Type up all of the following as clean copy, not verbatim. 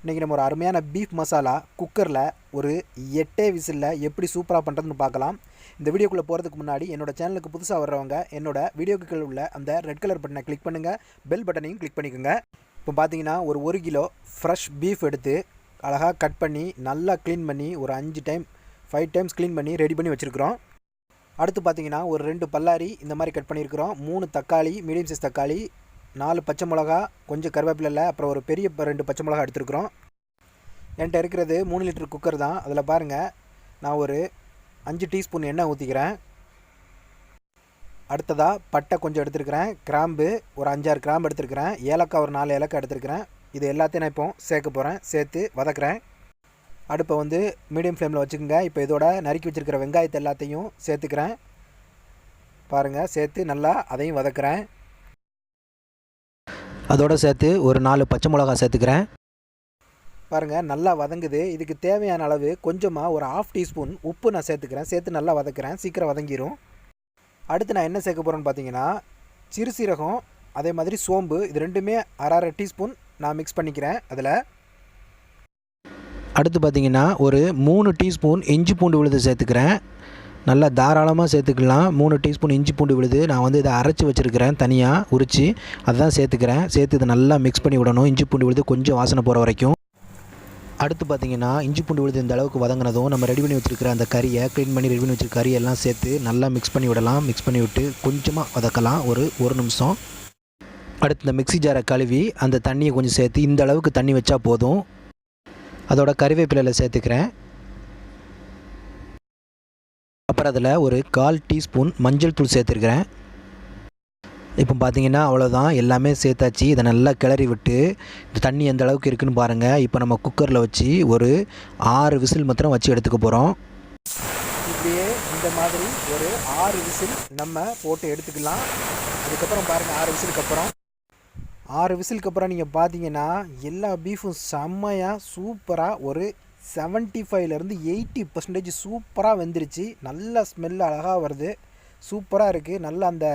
இன்றைக்கி நம்ம ஒரு அருமையான பீஃப் மசாலா குக்கரில் ஒரு 8 விசிலில் எப்படி சூப்பராக பண்ணுறதுன்னு பார்க்கலாம். இந்த வீடியோக்குள்ளே போகிறதுக்கு முன்னாடி என்னோடய சேனலுக்கு புதுசாக வர்றவங்க என்னோடய வீடியோக்குள்ள உள்ள அந்த ரெட் கலர் பட்டனை கிளிக் பண்ணுங்கள், பெல் பட்டனையும் கிளிக் பண்ணிக்கோங்க. இப்போ பார்த்தீங்கன்னா ஒரு 1 கிலோ ஃப்ரெஷ் பீஃப் எடுத்து அழகாக கட் பண்ணி நல்லா க்ளீன் பண்ணி ஒரு 5 டைம்ஸ் க்ளீன் பண்ணி ரெடி பண்ணி வச்சுருக்கிறோம். அடுத்து பார்த்தீங்கன்னா ஒரு 2 பல்லாரி இந்த மாதிரி கட் பண்ணியிருக்கிறோம். 3 தக்காளி, மீடியம் சைஸ் தக்காளி, 4 பச்சை மிளகா, கொஞ்சம் கருவேப்பிலை, அப்புறம் ஒரு பெரிய 2 பச்சை மிளகா எடுத்துருக்குறோம். என்கிட்ட இருக்கிறது 3 லிட்டர் குக்கர் தான். அதில் பாருங்கள், நான் ஒரு 5 டீஸ்பூன் எண்ணெய் ஊற்றிக்கிறேன். அடுத்ததாக பட்டை கொஞ்சம் எடுத்துருக்கிறேன், கிராம்பு ஒரு 5-6 கிராம்பு எடுத்துருக்கிறேன், ஏலக்காய் ஒரு 4 ஏலக்காய் எடுத்துருக்கிறேன். இது எல்லாத்தையும் நான் இப்போ சேர்க்க போகிறேன். சேர்த்து வதக்குறேன். அடுப்பை வந்து மீடியம் ஃப்ளேமில் வச்சுக்கோங்க. இப்போ இதோட நறுக்கி வச்சுருக்கிற வெங்காயத்தை எல்லாத்தையும் சேர்த்துக்கிறேன். பாருங்கள், சேர்த்து நல்லா அதையும் வதக்குறேன். அதோடு சேர்த்து ஒரு 4 பச்சை மிளகா சேர்த்துக்கிறேன். பாருங்கள், நல்லா வதங்குது. இதுக்கு தேவையான அளவு கொஞ்சமாக ஒரு 1/2 டீஸ்பூன் உப்பு நான் சேர்த்துக்கிறேன். சேர்த்து நல்லா வதக்குறேன். சீக்கிரம் வதங்கிடும். அடுத்து நான் என்ன சேர்க்க போகிறேன்னு பார்த்தீங்கன்னா, சிறுசீரகம் அதே மாதிரி சோம்பு, இது ரெண்டுமே 1/2 டீஸ்பூன் நான் மிக்ஸ் பண்ணிக்கிறேன். அதில் அடுத்து பார்த்திங்கன்னா ஒரு 3 டீஸ்பூன் இஞ்சி பூண்டு விழுது சேர்த்துக்கிறேன். நல்லா தாராளமாக சேர்த்துக்கலாம். 3 டீஸ்பூன் இஞ்சி பூண்டு விழுது நான் வந்து இதை அரைச்சி வச்சுருக்கிறேன், தனியாக உரித்து அதுதான் சேர்த்துக்கிறேன். சேர்த்து இதை நல்லா மிக்ஸ் பண்ணி விடணும். இஞ்சி பூண்டு விழுது கொஞ்சம் வாசனை போகிற வரைக்கும். அடுத்து பார்த்திங்கன்னா இஞ்சி பூண்டு விழுது இந்த அளவுக்கு வதங்கினதும் நம்ம ரெடி பண்ணி வச்சுருக்கிற அந்த கறியை, க்ளீன் பண்ணி ரெடி பண்ணி வச்சுருக்க கறியெல்லாம் சேர்த்து நல்லா மிக்ஸ் பண்ணி விடலாம். மிக்ஸ் பண்ணி விட்டு கொஞ்சமாக வதக்கலாம், ஒரு 1 நிமிஷம். அடுத்து இந்த மிக்ஸி ஜாரை கழுவி அந்த தண்ணியை கொஞ்சம் சேர்த்து இந்த அளவுக்கு தண்ணி வச்சா போதும். அதோட கறிவேப்பிலையில் சேர்த்துக்கிறேன். அப்புறம் அதில் ஒரு 1/4 டீஸ்பூன் மஞ்சள் தூள் சேர்த்துருக்கிறேன். இப்போ பார்த்தீங்கன்னா அவ்வளோதான், எல்லாமே சேர்த்தாச்சு. இதை நல்லா கிளறி விட்டு இந்த தண்ணி எந்த அளவுக்கு இருக்குதுன்னு பாருங்கள். இப்போ நம்ம குக்கரில் வச்சு ஒரு 6 விசில் மாத்திரம் வச்சு எடுத்துக்க போகிறோம். இப்படியே இந்த மாதிரி ஒரு 6 விசில் நம்ம போட்டு எடுத்துக்கலாம். அதுக்கப்புறம் பாருங்கள், 6 விசிலுக்கு அப்புறம் நீங்கள் பார்த்தீங்கன்னா எல்லா பீஃபும் செம்மையாக சூப்பராக ஒரு 75லேருந்து 80% சூப்பராக வெந்துருச்சு. நல்லா ஸ்மெல் அழகாக வருது, சூப்பராக இருக்குது. நல்லா அந்த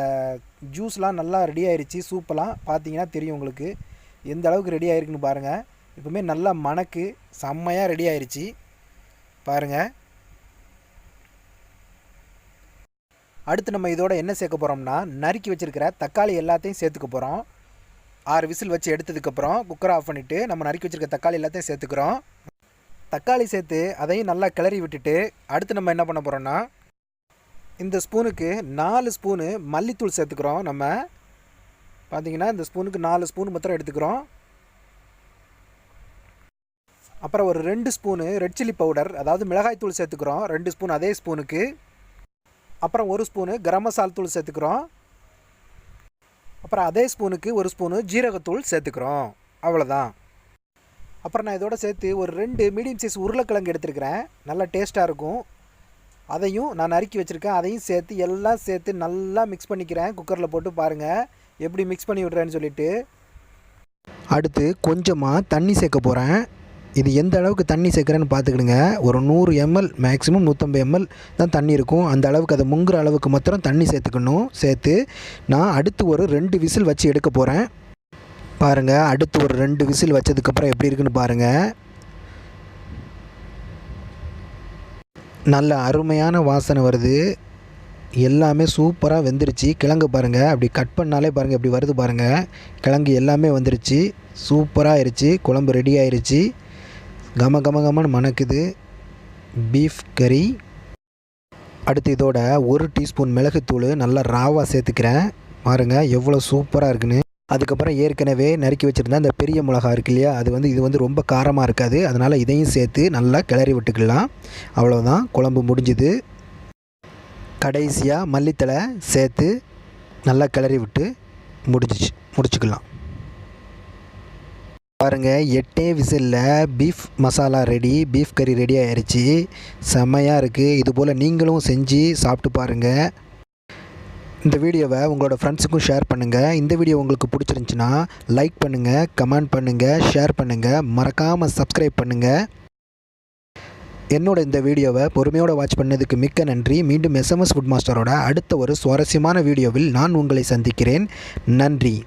ஜூஸ்லாம் நல்லா ரெடி ஆயிடுச்சு. சூப்பெல்லாம் பார்த்தீங்கன்னா தெரியும் உங்களுக்கு எந்த அளவுக்கு ரெடி ஆகிருக்குன்னு பாருங்கள். இப்போவுமே நல்லா மணக்கு செம்மையாக ரெடி ஆயிடுச்சு பாருங்கள். அடுத்து நம்ம இதோட என்ன சேர்க்க போகிறோம்னா, நறுக்கி வச்சுருக்கிற தக்காளி எல்லாத்தையும் சேர்த்துக்க போகிறோம். 6 விசில் வச்சு எடுத்ததுக்கப்புறம் குக்கரை ஆஃப் பண்ணிவிட்டு நம்ம நறுக்கி வச்சுருக்க தக்காளி எல்லாத்தையும் சேர்த்துக்கிறோம். தக்காளி சேர்த்து அதையும் நல்லா கிளறி விட்டுட்டு அடுத்து நம்ம என்ன பண்ண போகிறோம்னா, இந்த ஸ்பூனுக்கு 4 ஸ்பூனு மல்லித்தூள் சேர்த்துக்கிறோம். நம்ம பார்த்திங்கன்னா இந்த ஸ்பூனுக்கு 4 ஸ்பூன் மாத்திரம் எடுத்துக்கிறோம். அப்புறம் ஒரு 2 ஸ்பூனு ரெட் சில்லி பவுடர், அதாவது மிளகாய் தூள் சேர்த்துக்கிறோம். 2 ஸ்பூன் அதே ஸ்பூனுக்கு. அப்புறம் 1 ஸ்பூனு கரம் மசாலா தூள் சேர்த்துக்கிறோம். அப்புறம் அதே ஸ்பூனுக்கு 1 ஸ்பூனு ஜீரகத்தூள் சேர்த்துக்கிறோம். அவ்வளோதான். அப்புறம் நான் இதோட சேர்த்து ஒரு 2 மீடியம் சைஸ் உருளைக்கிழங்கு எடுத்துருக்கிறேன். நல்லா டேஸ்ட்டாக இருக்கும். அதையும் நான் நறுக்கி வச்சுருக்கேன். அதையும் சேர்த்து எல்லாம் சேர்த்து நல்லா மிக்ஸ் பண்ணிக்கிறேன். குக்கரில் போட்டு பாருங்கள் எப்படி மிக்ஸ் பண்ணி விட்றேன்னு சொல்லிவிட்டு. அடுத்து கொஞ்சமாக தண்ணி சேர்க்க போகிறேன். இது எந்த அளவுக்கு தண்ணி சேர்க்குறேன்னு பார்த்துக்கிடுங்க. ஒரு 100 ml மேக்ஸிமம் 150 ml தான் தண்ணி இருக்கும். அந்த அளவுக்கு அதை முங்குற அளவுக்கு மாத்திரம் தண்ணி சேர்த்துக்கணும். சேர்த்து நான் அடுத்து ஒரு 2 விசில் வச்சு எடுக்க போகிறேன். பாருங்கள், அடுத்து ஒரு 2 விசில் வச்சதுக்கப்புறம் எப்படி இருக்குன்னு பாருங்கள். நல்ல அருமையான வாசனை வருது. எல்லாமே சூப்பராக வெந்துருச்சு. கிழங்கு பாருங்கள், அப்படி கட் பண்ணாலே பாருங்கள் எப்படி வருது பாருங்கள். கிழங்கு எல்லாமே வந்துருச்சு. சூப்பராக ஆயிடுச்சு. குழம்பு ரெடி ஆயிடுச்சு. கமன்னு மணக்குது பீஃப் கறி. அடுத்து இதோட 1 டீஸ்பூன் மிளகுத்தூள் நல்லா ராவாக சேர்த்துக்கிறேன். பாருங்கள் எவ்வளோ சூப்பராக இருக்குன்னு. அதுக்கப்புறம் ஏற்கனவே நறுக்கி வச்சுருந்தா அந்த பெரிய மிளகா இருக்கு இல்லையா, இது வந்து ரொம்ப காரமாக இருக்காது. அதனால் இதையும் சேர்த்து நல்லா கிளறி விட்டுக்கலாம். அவ்வளோதான், குழம்பு முடிஞ்சுது. கடைசியாக மல்லித்தலை சேர்த்து நல்லா கிளறி விட்டு முடிச்சுக்கலாம். பாருங்கள், 8 விசிலில் பீஃப் மசாலா ரெடி, பீஃப் கறி ரெடி ஆயிடுச்சு. செம்மையாக இருக்குது. இதுபோல் நீங்களும் செஞ்சு சாப்பிட்டு பாருங்கள். இந்த வீடியோவை உங்களோட ஃப்ரெண்ட்ஸுக்கும் ஷேர் பண்ணுங்கள். இந்த வீடியோ உங்களுக்கு பிடிச்சிருந்துச்சின்னா லைக் பண்ணுங்கள், கமெண்ட் பண்ணுங்கள், ஷேர் பண்ணுங்கள். மறக்காமல் சப்ஸ்கிரைப் பண்ணுங்கள். என்னோட இந்த வீடியோவை பொறுமையோடு வாட்ச் பண்ணதுக்கு மிக்க நன்றி. மீண்டும் SMS ஃபுட் மாஸ்டரோட அடுத்த ஒரு சுவாரஸ்யமான வீடியோவில் நான் உங்களை சந்திக்கிறேன். நன்றி.